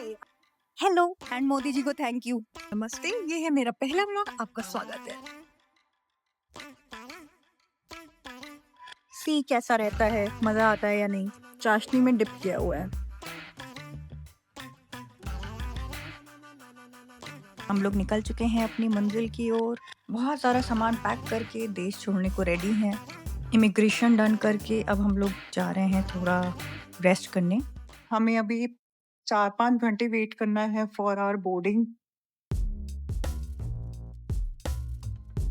Hi hello and Modi ji को thank you. नमस्ते, ये है मेरा पहला व्लॉग, आपका स्वागत है। सी कैसा रहता है, मजा आता है या नहीं? चाशनी में डिप किया हुआ है। हम लोग निकल चुके हैं अपनी मंजिल की ओर। बहुत सारा सामान पैक करके देश छोड़ने को रेडी हैं। इमिग्रेशन डन करके अब हम लोग जा रहे हैं थोड़ा रेस्ट करने। हमें अभी 4-5 घंटे वेट करना है फॉर आवर बोर्डिंग।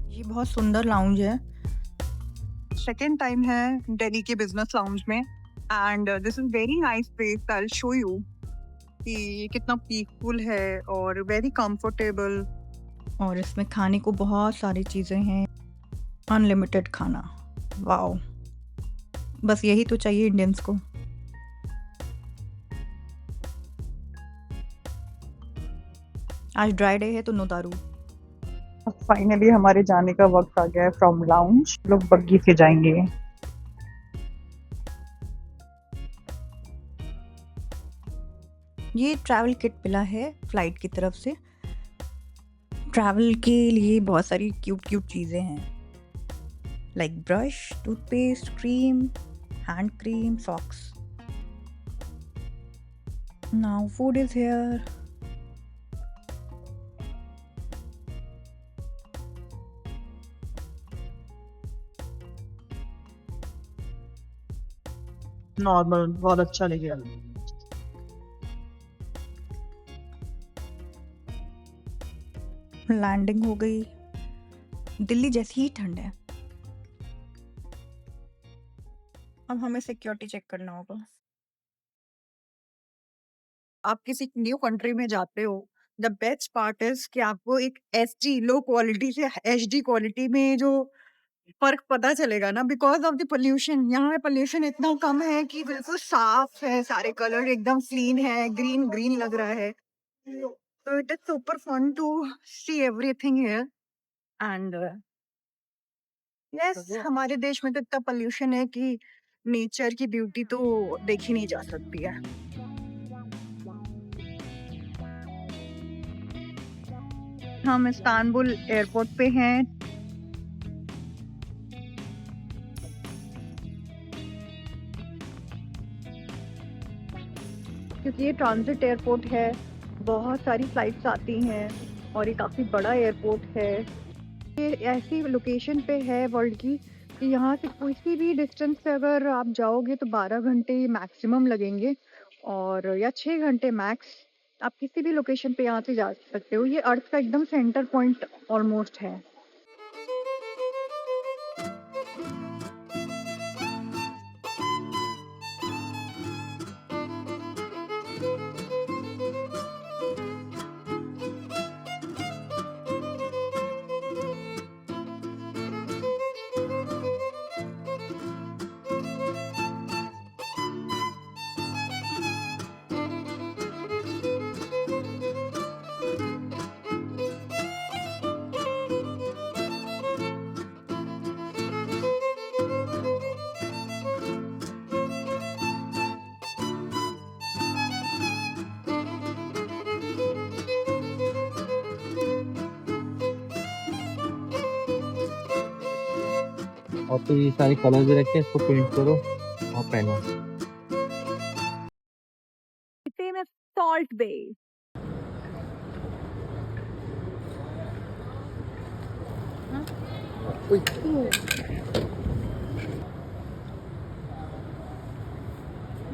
ये बहुत सुंदर लाउंज है। सेकेंड टाइम है दिल्ली के बिजनेस लाउंज में and this is very nice place. I will show you कि ये कितना पीसफुल है और वेरी कंफर्टेबल। और इसमें खाने को बहुत सारी चीज़ें हैं, अनलिमिटेड खाना। वाओ, बस यही तो चाहिए इंडियंस को। आज ड्राई डे है तो नो दारू। फाइनली हमारे जाने का वक्त आ गया है फ्रॉम लाउंज। लोग बग्गी से जाएंगे। ये ट्रैवल किट मिला है फ्लाइट की तरफ से। ट्रैवल के लिए बहुत सारी क्यूट क्यूट चीज़ें हैं, like brush, toothpaste, cream, hand cream, socks. Now food is here. Normal बहुत अच्छा लगे। लैंडिंग हो गई। दिल्ली जैसी ही ठंड है। अब हमें सिक्योरिटी चेक करना होगा। आप किसी न्यू कंट्री में जाते हो, द बेस्ट पार्ट इज कि आपको एक एचडी लो क्वालिटी से एचडी क्वालिटी में जो फर्क पता चलेगा ना, बिकॉज ऑफ द पोल्यूशन। यहाँ पे पोल्यूशन इतना कम है कि बिल्कुल साफ है, सारे कलर एकदम क्लीन है, ग्रीन ग्रीन लग रहा है। तो it is super fun to see everything here and yes, हमारे देश में तो इतना पोल्यूशन है कि नेचर की ब्यूटी तो देखी नहीं जा सकती है। हम इस्तांबुल एयरपोर्ट पे हैं। क्योंकि ये ट्रांजिट एयरपोर्ट है, बहुत सारी फ्लाइट्स आती हैं और ये काफ़ी बड़ा एयरपोर्ट है। ये ऐसी लोकेशन पे है वर्ल्ड की कि यहाँ से किसी भी डिस्टेंस से अगर आप जाओगे तो 12 घंटे मैक्सिमम लगेंगे, और या 6 घंटे मैक्स। आप किसी भी लोकेशन पे यहाँ से जा सकते हो। ये अर्थ का एकदम सेंटर पॉइंट ऑलमोस्ट है। और तो ये सारे कलर्स रखे हैं, इसको प्रिंट करो और पहनो। Famous Salt Bae.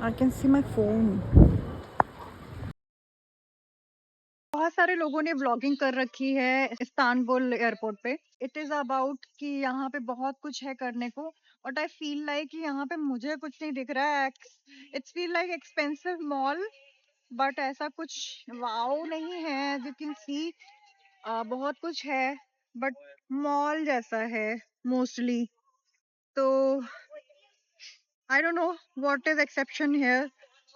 I can see my phone. बहुत सारे लोगों ने व्लॉगिंग कर रखी है इस्तांबुल एयरपोर्ट पे। इट इज अबाउट कि यहाँ पे बहुत कुछ है करने को, बट आई फील लाइक कि यहाँ पे मुझे कुछ नहीं दिख रहा है। It's feel like expensive mall, but ऐसा कुछ वाओ नहीं है। यू कैन सी बहुत कुछ है, बट मॉल जैसा है मोस्टली। तो I don't know what is exception here,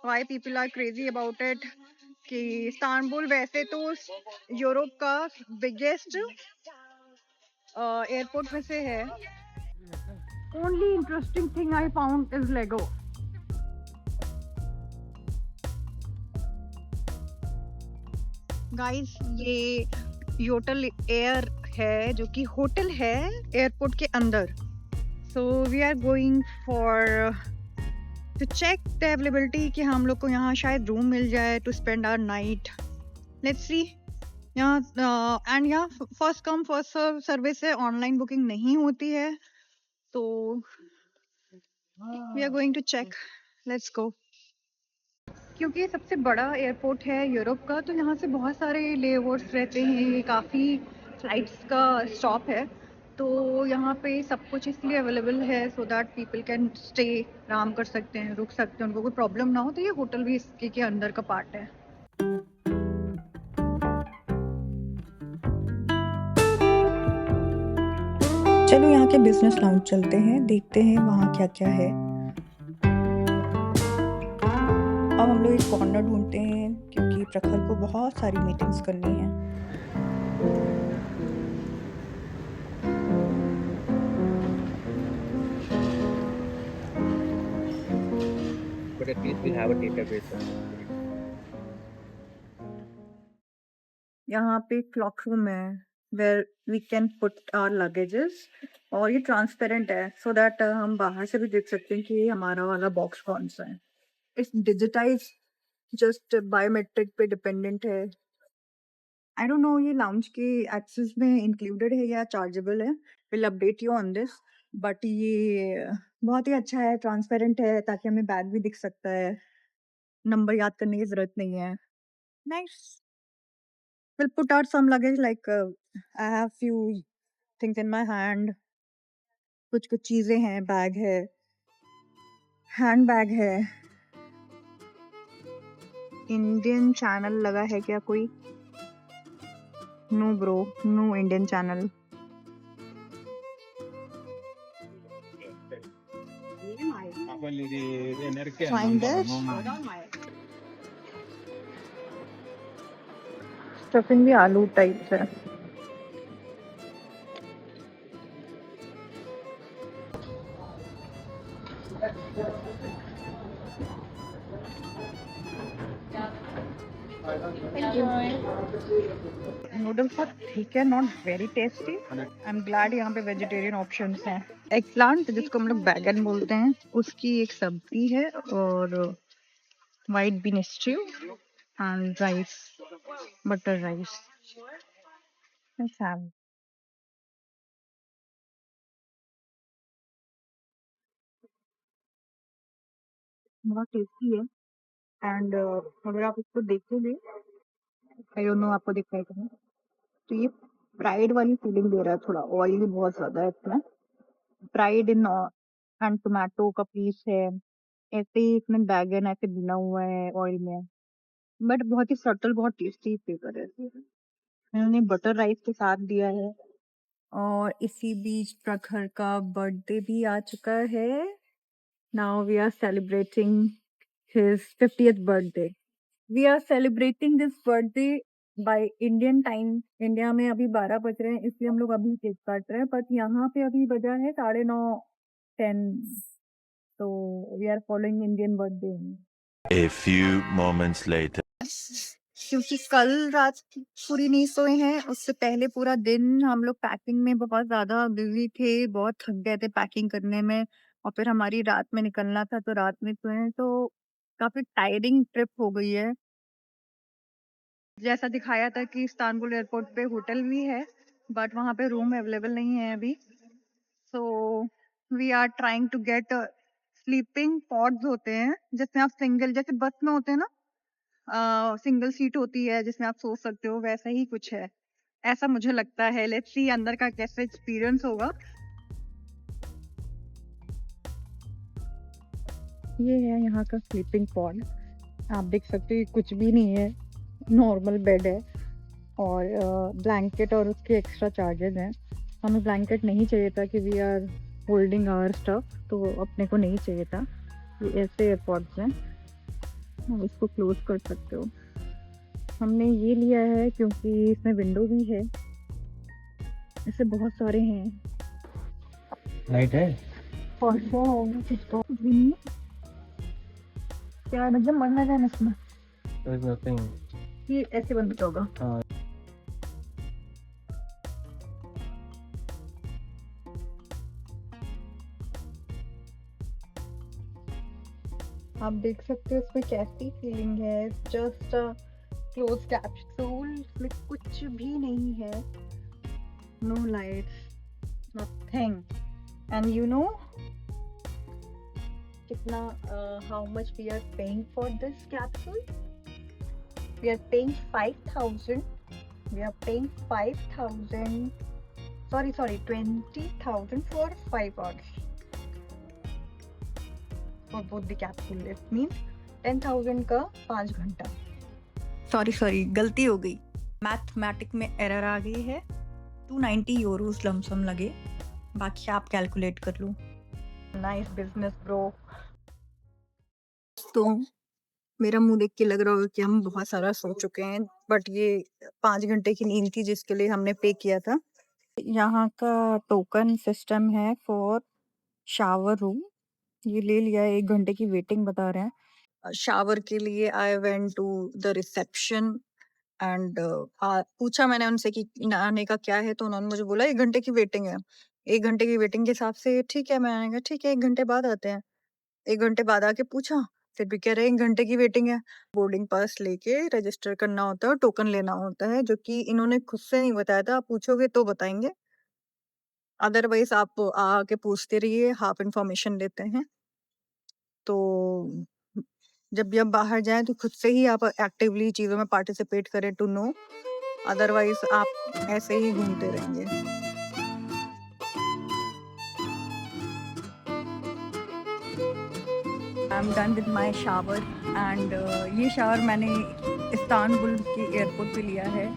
why people are crazy about it. कि इस्तांबुल वैसे तो यूरोप का बिगेस्ट एयरपोर्ट में से है। Only interesting thing I found is Lego. Guys ये योटल एयर है जो कि होटल है एयरपोर्ट के अंदर. So we are going for to check the availability कि हम लोग को यहाँ शायद रूम मिल जाए to spend our night. Let's see. यहाँ एंड यहाँ first come first serve service है, ऑनलाइन बुकिंग नहीं होती है. तो we are going to check. Let's go. क्योंकि ये सबसे बड़ा एयरपोर्ट है यूरोप का, तो यहाँ से बहुत सारे लेओवर्स रहते हैं, काफ़ी फ्लाइट्स का स्टॉप है. तो यहाँ पे सब कुछ इसलिए अवेलेबल है so that people can stay, आराम कर सकते हैं, रुक सकते हैं, उनको कोई प्रॉब्लम ना हो. तो ये होटल भी इसके के अंदर का पार्ट है. चलो यहाँ के बिजनेस लाउंज चलते हैं, देखते हैं वहाँ क्या क्या है. अब हम लोग एक कॉर्नर ढूंढते हैं क्योंकि प्रखर को बहुत सारी मीटिंग्स करनी है. But at least we'll have a database. यहाँ पे क्लॉक रूम है where we can put our luggages, और ये ट्रांसपेरेंट है सो दैट हम बाहर से भी देख सकते हैं कि हमारा वाला बॉक्स कौन सा है. इट्स डिजिटाइज, जस्ट बायोमेट्रिक पे डिपेंडेंट है. आई डोंट नो ये लाउंज के एक्सेस में इंक्लूडेड है या चार्जेबल है. Will update you on this. But ये बहुत ही अच्छा है, ट्रांसपेरेंट है ताकि हमें बैग भी दिख सकता है, नंबर याद करने की जरूरत नहीं है. Nice. We'll put out some luggage like I have few things in my hand. कुछ कुछ चीजें हैं, बैग है, हैंड बैग है. इंडियन चैनल लगा है क्या कोई? No bro, no Indian channel. Find this. Stuffing भी आलू टाइप से. नूडल्स बहुत ठीक है, not very tasty. I am glad यहाँ पे वेजिटेरियन ऑप्शंस हैं. एग प्लांट जिसको हम लोग बैगन बोलते हैं, उसकी एक सब्जी है, और white bean stew and rice, butter rice. Let's have. बहुत टेस्टी है. एंड अगर आप इसको देखोगे, आई डोंट नो आपको दिख रहा है कि नहीं, तो ये फ्राइड वाली फीलिंग दे रहा है. थोड़ा ऑयल भी बहुत ज्यादा है इसमें. फ्राइड इन एंड टोमेटो का पीस है, ऐसे ही इसमें बैगन ऐसे भुना हुआ है ऑयल में. बट बहुत ही सटल, बहुत टेस्टी फ्लेवर है. इन्होंने बटर राइस के साथ दिया है. और इसी बीच प्रखर का बर्थडे भी आ चुका है. Now we are celebrating his 50th birthday. We are celebrating this birthday by Indian time. India में अभी 12 बज रहे हैं, इसलिए हम लोग अभी केक काट रहे हैं. बट यहाँ पे अभी बजा है 9:30, 10. तो we are following Indian birthday. A few moments later. क्योंकि कल रात पूरी नहीं सोए हैं, उससे पहले पूरा दिन हम लोग पैकिंग में बहुत ज्यादा बिजी थे, बहुत थक गए थे पैकिंग करने में. और फिर हमारी रात में निकलना था, तो रात में सोए हैं, तो काफी टायरिंग ट्रिप हो गई है. जैसा दिखाया था कि इस्तांबुल एयरपोर्ट पे होटल भी है, बट वहाँ पे रूम अवेलेबल नहीं है अभी. So we are trying to get sleeping pods होते हैं जिसमें आप सिंगल, जैसे बस में होते हैं ना, सिंगल सीट होती है जिसमें आप सो सकते हो, वैसा ही कुछ है, ऐसा मुझे लगता है. लेट्स सी अंदर का कैसा एक्सपीरियंस होगा. ये है यहाँ का स्लीपिंग पॉड. आप देख सकते हो कुछ भी नहीं है, नॉर्मल बेड है. और ब्लैंकेट और उसके एक्स्ट्रा चार्जेस हैं. हमें ब्लैंकेट नहीं चाहिए था कि we are holding our stuff, तो अपने को नहीं चाहिए था. ये ऐसे एयरपॉड्स हैं, आप इसको क्लोज कर सकते हो. हमने ये लिया है क्योंकि इसमें विंडो भी है. ऐसे बहुत सारे हैं. लाइट है? कुछ भी नहीं. क्या मतलब मरना जाना इसमें. There's nothing. ये ऐसे बंद होगा। हाँ। आप देख सकते हो इसमें कैसी फीलिंग है। जस्ट क्लोज कैप्सूल, इसमें कुछ भी नहीं है। No lights, nothing. And you know कितना how much we are paying for this capsule? We are paying 5000। We are paying 5000, sorry 20,000 for 5 hours for both the capsule. It means 10,000 का 5 घंटा। Sorry गलती हो गई, मैथमेटिक में error आ गई है। 290 Euros lump sum लगे, बाकी आप कैलकुलेट कर लो। Nice business bro. तो मेरा मुंह देख के लग रहा होगा कि हम बहुत सारा सो चुके हैं, बट ये 5 घंटे की नींद थी जिसके लिए हमने पे किया था। यहाँ का टोकन सिस्टम है फॉर शावर रूम, ये ले लिया है। 1 घंटे की वेटिंग बता रहे हैं। शावर के लिए I went to the reception and पूछा मैंने उनसे कि आने का क्या है, तो उन्होंने मुझे बोला 1 घंटे की वेटिंग है। 1 घंटे की वेटिंग के हिसाब से ठीक है, मैंने कहा ठीक है 1 घंटे बाद आते हैं। 1 घंटे बाद आके पूछा, फिर भी कह रहे 1 घंटे की वेटिंग है। बोर्डिंग पास लेके रजिस्टर करना होता है और टोकन लेना होता है, जो कि इन्होंने खुद से नहीं बताया था। आप पूछोगे तो बताएंगे, अदरवाइज आप आके पूछते रहिए, हाफ इंफॉर्मेशन लेते हैं। तो जब भी आप बाहर जाएं तो खुद से ही आप एक्टिवली चीज़ों में पार्टिसिपेट करें टू नो, अदरवाइज आप ऐसे ही घूमते रहेंगे। I am done with my shower and ये शावर मैंने इस्तांबुल के एयरपोर्ट पे लिया है।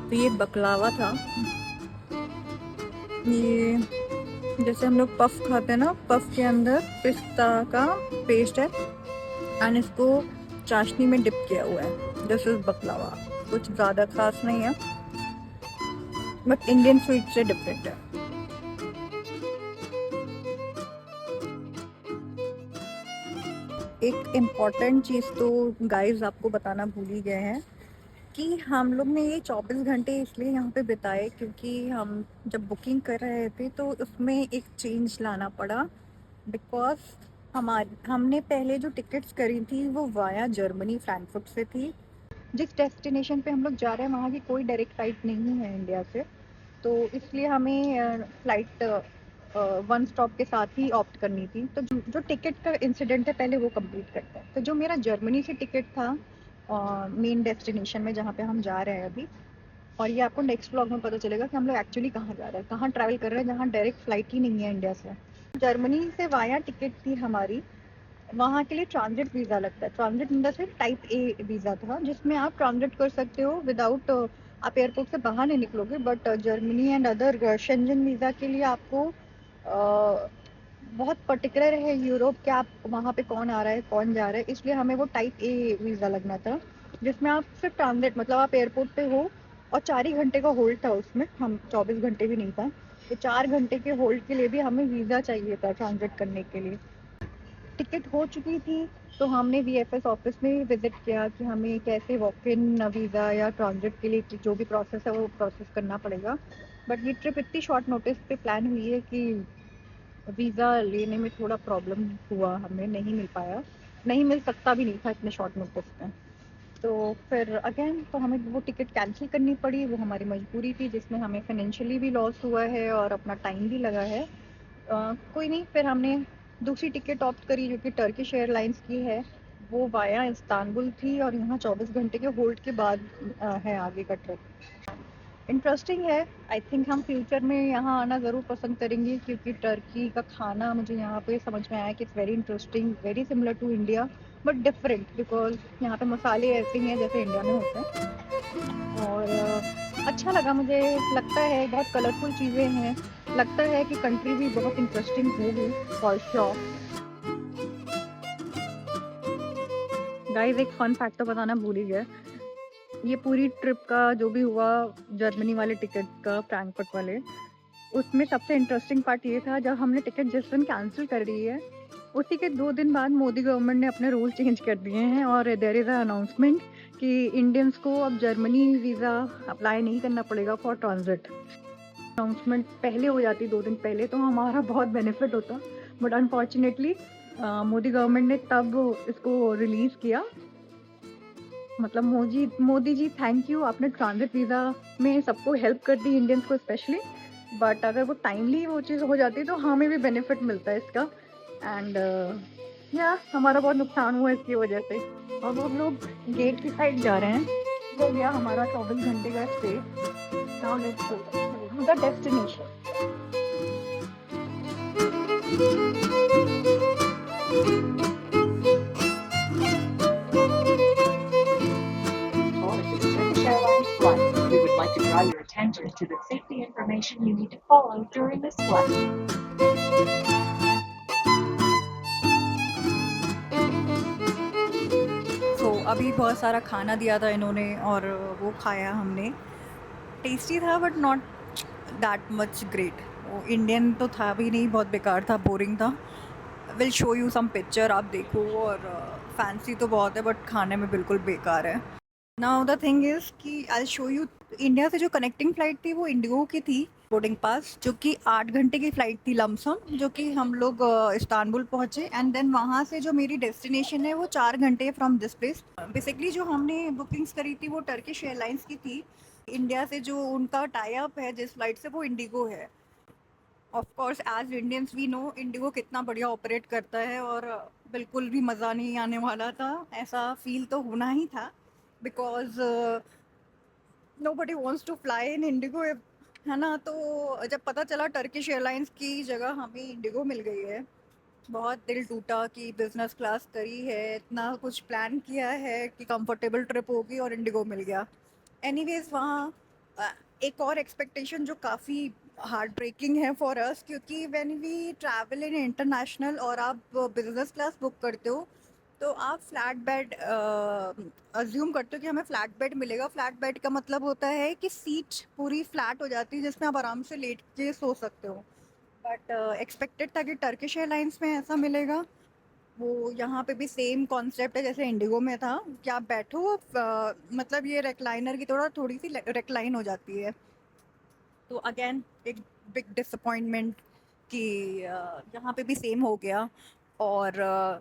तो ये बकलावा था, ये जैसे हम लोग पफ खाते हैं ना, पफ के अंदर पिस्ता का पेस्ट है एंड इसको चाशनी में डिप किया हुआ है। This is बकलावा। कुछ ज़्यादा खास नहीं है, बट इंडियन स्वीट से डिफरेंट है। एक इम्पॉर्टेंट चीज़ तो गाइस आपको बताना भूल ही गए हैं कि हम लोग ने ये 24 घंटे इसलिए यहाँ पे बिताए क्योंकि हम जब बुकिंग कर रहे थे तो उसमें एक चेंज लाना पड़ा। बिकॉज हमने पहले जो टिकट्स करी थी वो वाया जर्मनी फ्रैंकफर्ट से थी। जिस डेस्टिनेशन पे हम लोग जा रहे हैं वहाँ की कोई डायरेक्ट फ्लाइट नहीं है इंडिया से, तो इसलिए हमें फ्लाइट 1 स्टॉप के साथ ही ऑप्ट करनी थी। तो जो टिकट का इंसिडेंट है पहले वो कंप्लीट करते हैं। तो जो मेरा जर्मनी से टिकट था मेन डेस्टिनेशन में जहाँ पे हम जा रहे हैं अभी, और ये आपको नेक्स्ट व्लॉग में पता चलेगा कि हम लोग एक्चुअली कहाँ जा रहे हैं, कहाँ ट्रैवल कर रहे हैं, जहाँ डायरेक्ट फ्लाइट ही नहीं है इंडिया से। जर्मनी से वाया टिकट थी हमारी, वहाँ के लिए ट्रांजिट वीज़ा लगता है। Transit in the sense type A visa था, जिसमें आप ट्रांजिट कर सकते हो विदाउट, आप एयरपोर्ट से बाहर नहीं निकलोगे। But Germany and other Shenzhen visa के लिए आपको बहुत पर्टिकुलर है यूरोप के, आप वहाँ पे कौन आ रहा है कौन जा रहा है, इसलिए हमें वो टाइप ए वीज़ा लगना था, जिसमें आप सिर्फ ट्रांजिट, मतलब आप एयरपोर्ट पे हो और 4 ही घंटे का होल्ड था उसमें, हम 24 घंटे भी नहीं था। तो 4 घंटे के होल्ड के लिए भी हमें वीज़ा चाहिए था ट्रांजिट करने के लिए। टिकट हो चुकी थी तो हमने वीएफएस ऑफिस में विजिट किया कि हमें कैसे वॉक इन वीज़ा या ट्रांजिट के लिए जो भी प्रोसेस है वो प्रोसेस करना पड़ेगा। बट ये ट्रिप इतनी शॉर्ट नोटिस पे प्लान हुई है कि वीज़ा लेने में थोड़ा प्रॉब्लम हुआ, हमें नहीं मिल पाया, नहीं मिल सकता भी नहीं था इतने शॉर्ट नोटिस पे। तो फिर अगेन तो हमें वो टिकट कैंसिल करनी पड़ी, वो हमारी मजबूरी थी, जिसमें हमें फाइनेंशियली भी लॉस हुआ है और अपना टाइम भी लगा है। कोई नहीं, फिर हमने दूसरी टिकट ऑप्ट करी जो कि टर्किश एयरलाइंस की है, वो वाया इस्तांबुल थी और यहाँ 24 घंटे के होल्ड के बाद है आगे का ट्रिप। इंटरेस्टिंग है। आई थिंक हम फ्यूचर में यहाँ आना ज़रूर पसंद करेंगे, क्योंकि टर्की का खाना मुझे यहाँ पे समझ में आया कि it's very interesting, very similar to India but different, because यहाँ पे मसाले ऐसे ही हैं जैसे इंडिया में होते हैं। और अच्छा लगा, मुझे लगता है बहुत कलरफुल चीज़ें हैं, लगता है कि कंट्री भी बहुत इंटरेस्टिंग होगी फॉर श्योर। गाइस एक फन फैक्ट तो बताना भूल ही गया। ये पूरी ट्रिप का जो भी हुआ जर्मनी वाले टिकट का, फ्रैंकफर्ट वाले, उसमें सबसे इंटरेस्टिंग पार्ट ये था जब हमने टिकट जिस दिन कैंसिल कर दी है उसी के 2 दिन बाद मोदी गवर्नमेंट ने अपने रूल चेंज कर दिए हैं और देयर इज़ अ अनाउंसमेंट कि इंडियंस को अब जर्मनी वीज़ा अप्लाई नहीं करना पड़ेगा फॉर ट्रांजिट। अनाउंसमेंट पहले हो जाती 2 दिन पहले तो हमारा बहुत बेनिफिट होता, बट अनफॉर्चुनेटली मोदी गवर्नमेंट ने तब इसको रिलीज़ किया। मतलब मोदी जी थैंक यू, आपने ट्रांजिट वीज़ा में सबको हेल्प कर दी, इंडियंस को स्पेशली। बट अगर वो टाइमली वो चीज़ हो जाती तो हमें भी बेनिफिट मिलता है इसका। एंड या हमारा बहुत नुकसान हुआ इसकी वजह से। अब हम लोग गेट की साइड जा रहे हैं। हो गया हमारा 24 घंटे का stay. Now let's go to the destination. Board this Turkish Airlines flight. We would like to draw your attention to the safety information you need to follow during this flight. सो अभी बहुत सारा खाना दिया था इन्होंने और वो खाया हमने। टेस्टी था but not that much great. वो इंडियन तो था भी नहीं, बहुत बेकार था, बोरिंग था। Will show you some picture, आप देखो। और फैंसी तो बहुत है बट खाने में बिल्कुल बेकार है। नाउ द थिंग इज़ कि आई शो यू, इंडिया से जो कनेक्टिंग फ़्लाइट थी वो इंडिगो की थी, बोर्डिंग पास, जो कि 8 घंटे की फ़्लाइट थी लमसम, जो कि हम लोग इस्तांबुल पहुँचे एंड देन वहाँ से जो मेरी डेस्टिनेशन है वो 4 घंटे फ्रॉम दिस प्लेस। बेसिकली जो हमने बुकिंग्स करी थी वो टर्किश एयरलाइंस की थी। इंडिया से जो उनका टाई अप है जिस फ्लाइट से, वो इंडिगो है। Of course as Indians we know IndiGo कितना बढ़िया ऑपरेट करता है और बिल्कुल भी मज़ा नहीं आने वाला था, ऐसा फील तो होना ही था because nobody wants to fly in IndiGo, है ना। तो जब पता चला टर्किश एयरलाइंस की जगह हमें इंडिगो मिल गई है, बहुत दिल टूटा कि बिज़नेस क्लास करी है, इतना कुछ प्लान किया है कि कंफर्टेबल ट्रिप होगी और इंडिगो मिल गया। एनीवेज वहाँ एक और एक्सपेक्टेशन जो काफ़ी हार्ट ब्रेकिंग है फॉर अस, क्योंकि when we travel in international और आप बिजनेस क्लास बुक करते हो तो आप फ्लैट बेड अज्यूम करते हो कि हमें फ्लैट बेड मिलेगा। फ्लैट बेड का मतलब होता है कि सीट पूरी फ्लैट हो जाती है जिसमें आप आराम से लेट के सो सकते हो। बट एक्सपेक्टेड था कि टर्किश एयरलाइंस में ऐसा मिलेगा। वो यहाँ पे भी सेम कॉन्सेप्ट है जैसे इंडिगो में था कि आप बैठो, मतलब ये रेक्लाइनर की थोड़ी सी रेक्लाइन हो जाती है। तो अगेन एक बिग डिसअपॉइंटमेंट कि यहाँ पे भी सेम हो गया। और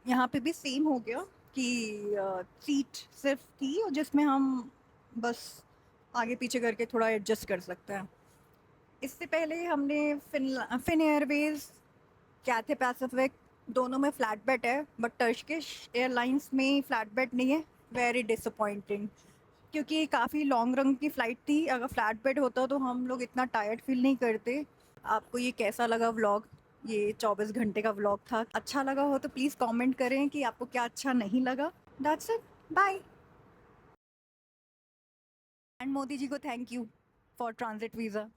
यहाँ पे भी सेम हो गया कि सीट सिर्फ थी और जिसमें हम बस आगे पीछे करके थोड़ा एडजस्ट कर सकते हैं। इससे पहले हमने फिन एयरवेज, कैथे पैसिफिक, दोनों में फ्लैट बेड है बट टर्किश एयरलाइंस में फ्लैट बेड नहीं है। वेरी डिसअपॉइंटिंग, क्योंकि काफ़ी लॉन्ग रन की फ़्लाइट थी। अगर फ्लैट बेड होता तो हम लोग इतना टायर्ड फील नहीं करते। आपको ये कैसा लगा व्लॉग? ये 24 घंटे का व्लॉग था। अच्छा लगा हो तो प्लीज़ कमेंट करें कि आपको क्या अच्छा नहीं लगा। That's it, bye. And Modi ji को thank you for transit visa.